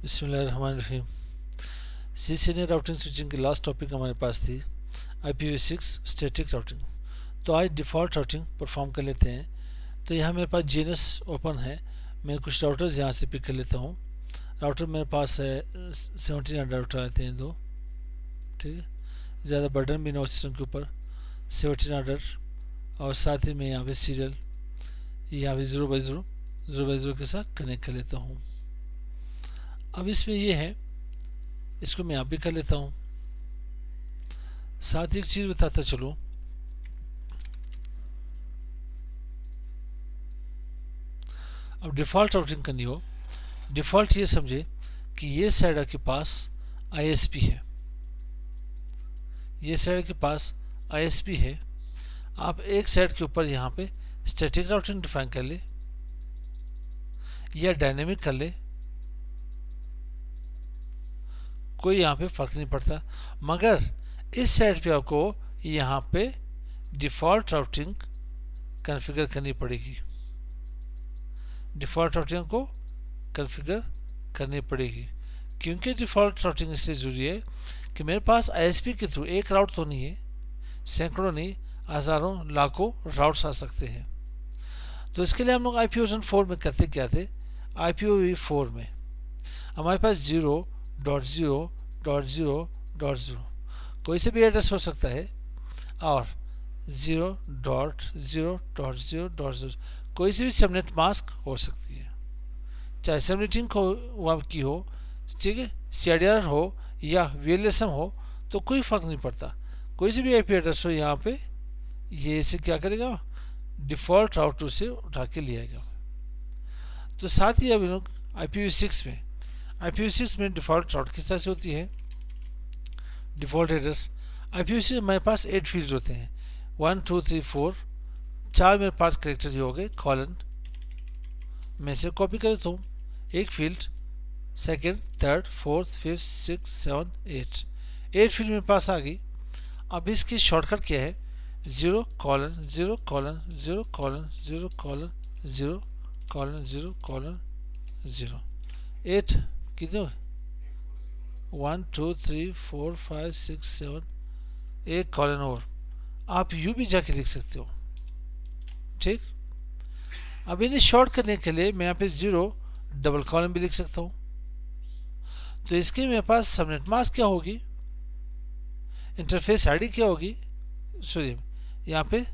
बिस्मिल्लाहिर्रहमानिर्रहीम। CCNA routing switching की last topic हमारे पास थी IPv6 स्टैटिक राउटिंग। तो आज डिफ़ॉल्ट राउटिंग परफॉर्म कर लेते हैं। तो यहाँ मेरे पास जीएनएस ओपन है। मैं कुछ राउटर्स यहाँ से पिक कर लेता हूँ। राउटर मेरे पास है 1700 राउटर आते हैं दो, ठीक है। ज़्यादा बर्डन भी ना हो सिस्टम के ऊपर। 1700 और साथ ही मैं यहाँ पे सीरियल यहाँ पे 0x0 के साथ कनेक्ट कर लेता हूँ। अब इसमें ये है, इसको मैं यहाँ भी कर लेता हूँ। साथ ही एक चीज़ बताता चलूँ, अब डिफ़ॉल्ट राउटिंग करनी हो, डिफ़ॉल्ट ये समझे कि ये साइड आपके पास ISP है, ये साइड के पास ISP है। आप एक साइड के ऊपर यहाँ पे स्टैटिक राउटिंग डिफाइन कर ले या डायनेमिक कर ले, कोई यहाँ पे फ़र्क नहीं पड़ता। मगर इस साइड पे आपको यहाँ पे डिफ़ॉल्ट राउटिंग कॉन्फ़िगर करनी पड़ेगी, डिफ़ॉल्ट राउटिंग को कॉन्फ़िगर करनी पड़ेगी। क्योंकि डिफ़ॉल्ट राउटिंग इसलिए ज़रूरी है कि मेरे पास ISP के थ्रू एक राउट तो नहीं है, सैकड़ों नहीं हज़ारों लाखों राउट्स आ सकते हैं। तो इसके लिए हम लोग IPv4 में करते क्या थे, IPv4 में हमारे पास 0.0.0.0 कोई से भी एड्रेस हो सकता है और 0.0.0.0 कोई सी भी सबनेट मास्क हो सकती है, चाहे सबनेटिंग की हो, ठीक है, CIDR हो या VLSM हो, तो कोई फ़र्क नहीं पड़ता। कोई सी भी IP एड्रेस हो, यहाँ पे ये इसे क्या करेगा, डिफ़ॉल्ट राउटर से उठा के ले आएगा। तो साथ ही अब लोग IPv6 में डिफ़ॉल्ट राउट किस तरह से होती है, डिफ़ॉल्ट एड्रेस IPv6 हमारे पास 8 फील्ड होते हैं, 1 2 3 4, 4 मेरे पास करेक्टर ही हो गए, कॉलन में से कॉपी कर देता हूँ, एक field, second, third, fourth, fifth, 6 7 8, 8 field मेरे पास आ गई। अब इसकी शॉर्टकट क्या है, 0:0:0:0:0:0:0 8 कितने, 1 2 3 4 5 6 7, एक कॉलन और आप यू भी जाके लिख सकते हो, ठीक। अब इन्हें शॉर्ट करने के लिए मैं यहाँ पे 0 डबल कॉलन भी लिख सकता हूँ। तो इसके मेरे पास सबनेट मास्क क्या होगी, इंटरफेस आईडी क्या होगी, सॉरी यहाँ पे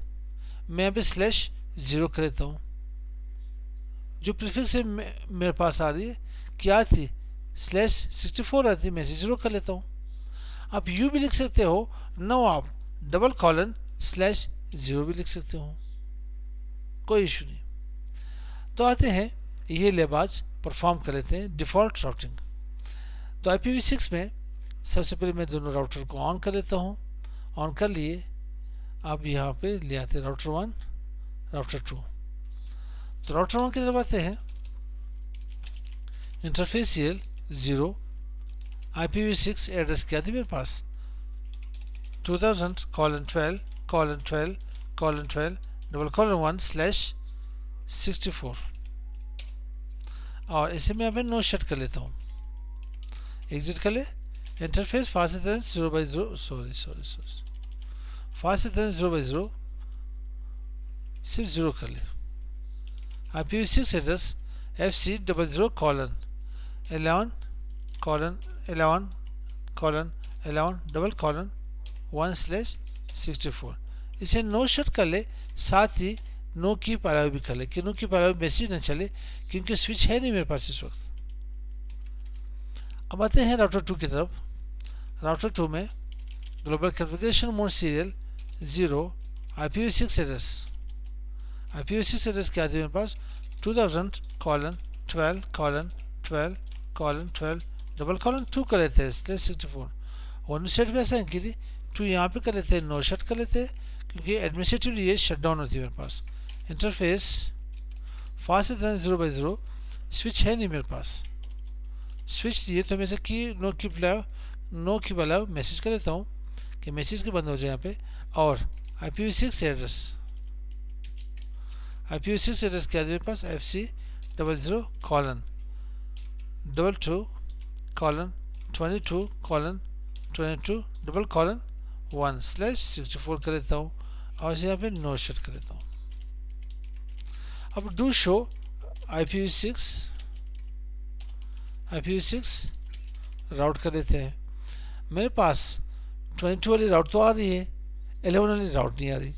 मैं यहाँ पे /0 कर लेता हूँ। जो प्रीफिक्स है मेरे पास आ रही है क्या थी, /64 आती, मैं 0 कर लेता हूँ। आप यू भी लिख सकते हो, नो आप डबल कॉलन /0 भी लिख सकते हो, कोई इशू नहीं। तो आते हैं ये लेबाज परफॉर्म कर लेते हैं डिफ़ॉल्ट राउटिंग। तो IPv6 में सबसे पहले मैं दोनों राउटर को ऑन कर लेता हूँ। ऑन कर लिए, अब यहाँ पे ले आते हैं राउटर 1 राउटर 2। तो राउटर 1 की तरफ आते हैं, इंटरफेस CL 0, IPv6 एड्रेस क्या थी मेरे पास, 2000:12:12:12:1/64 और इसे मैं यहाँ पे नो शट कर लेता हूँ, एग्जिट कर ले। इंटरफेस फास्ट 0/0, फास्ट 0/0 सिर्फ 0 कर ले। IPv6 एड्रेस FC00:11:11:11:1/64 इसे नो शट कर ले, साथ ही नो की अलाउ भी कर ले कि नो की अलाउ मैसेज न चले, क्योंकि स्विच है नहीं मेरे पास इस वक्त। अब आते हैं राउटर 2 की तरफ। राउटर 2 में global configuration mode serial 0, IPv6 address, IPv6 address क्या थी मेरे पास, 2000:12:12:12:2 कर लेते हैं /64। वन सेट भी ऐसा की थी, 2 यहाँ पे कर लेते हैं, नो शट कर लेते हैं, क्योंकि एडमिनिस्ट्रेटिवली ये शट डाउन होती है मेरे पास। इंटरफेस फास्ट 0/0, स्विच है नहीं मेरे पास, स्विच दिए तो मैं से की नो की अलाउ मैसेज कर लेता हूँ कि मैसेज के बंद हो जाए यहाँ पे। और IPv6 एड्रेस क्या है मेरे पास, FC00:22 colon 22 colon 22 double colon 1 slash 64 कर देता हूँ और इसे यहाँ पे नो सेट कर देता हूँ। अब डू शो IPv6 राउट कर देते हैं। मेरे पास 22 वाली राउट तो आ रही है, 11 वाली राउट नहीं आ रही।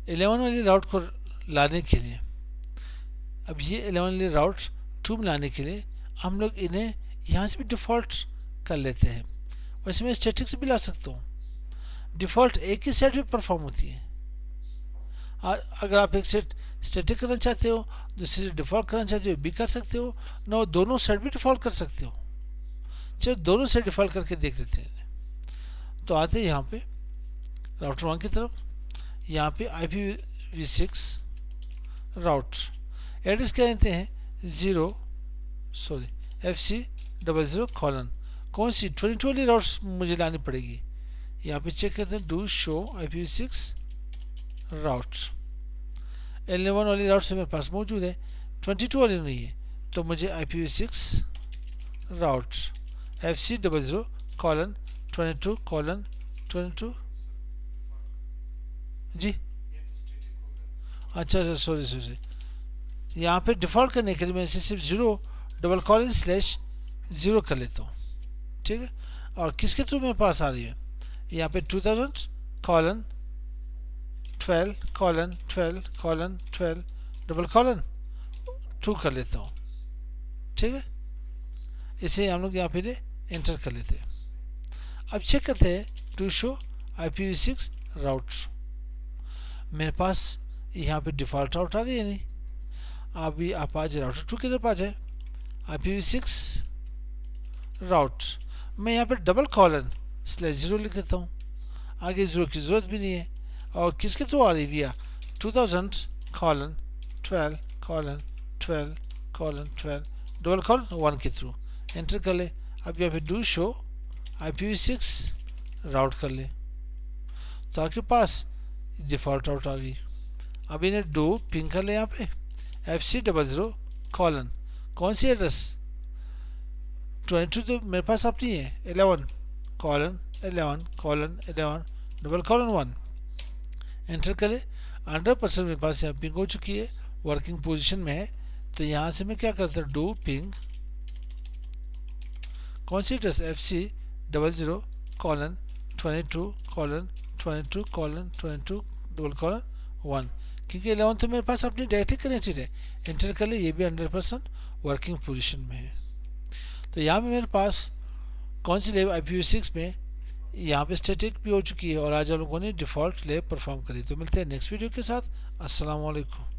11 वाली राउट को लाने के लिए, अब ये 11 वाली राउट 2 में लाने के लिए हम लोग इन्हें यहाँ से भी डिफ़ॉल्ट कर लेते हैं। वैसे मैं स्टैटिक से भी ला सकता हूँ। डिफ़ॉल्ट एक ही सेट में परफॉर्म होती है। अगर आप एक सेट स्टैटिक करना चाहते हो, दूसरे से डिफ़ॉल्ट करना चाहते हो भी कर सकते हो, ना दोनों सेट भी डिफ़ॉल्ट कर सकते हो। चलो दोनों सेट डिफ़ॉल्ट करके देख लेते हैं। तो आते हैं यहाँ पे राउटर 1 की तरफ। यहाँ पे IPv6 राउट एड्रेस क्या देते हैं FC00 कॉलन कौन सी 22 वाली राउट मुझे लानी पड़ेगी। यहाँ पे चेक करते हैं डू शो IPv6 राउट। 11 वाली राउट से मेरे पास मौजूद है, 22 वाली नहीं है, तो मुझे IPv6 राउट FC00 कॉलन 22 कॉलन 22 जी अच्छा सॉरी यहाँ पे डिफ़ॉल्ट करने के लिए मैं इसे सिर्फ 0 डबल कॉलन स्लैश 0 कर लेता हूँ, ठीक है। और किसके थ्रू मेरे पास आ रही है, यहाँ पे 2000 colon 12 colon 12 colon 12 double colon 2 कर लेता हूँ, ठीक है। इसे हम लोग यहाँ पे एंटर कर लेते हैं। अब चेक करते हैं टू शो IPv6 राउट। मेरे पास यहाँ पे डिफ़ॉल्ट राउट आ गई है नहीं। अभी आप आ जाए राउटर 2 की तरफ आ जाए, IPv6 राउट। मैं यहाँ पे डबल कॉलन स्लैश 0 लिख देता हूँ, आगे 0 की ज़रूरत भी नहीं है। और किसके थ्रू आ रही भैया 2000 colon 12 colon 12 colon 12 double colon 1 के थ्रू एंटर कर ले। अब यहाँ पे डू शो IPv6 राउट कर ले, तो आपके पास डिफ़ॉल्ट राउट आ गई। अब इन्हें डू पिंग कर ले यहाँ पे FC00 कॉलन कौन सी एड्रेस 22 तो मेरे पास अपनी है, 11 colon 11 colon 11 double colon 1 enter करें। 100% मेरे पास यहाँ पिंग हो चुकी है, वर्किंग पोजीशन में है। तो यहाँ से मैं क्या करता हूँ डू पिंग कौन सी address FC00 colon 22 colon 22 colon 22 double colon 1, क्योंकि 11 तो मेरे पास अपनी डायरेक्टली कनेक्टेड है। एंटर कर ले, ये भी 100% वर्किंग पोजीशन में है। तो यहाँ पे मेरे पास कौन सी लेब IPv6 में यहाँ पे स्टैटिक भी हो चुकी है और आज हम लोगों ने डिफ़ॉल्ट लेब परफॉर्म करी। तो मिलते हैं नेक्स्ट वीडियो के साथ। अस्सलाम वालेकुम।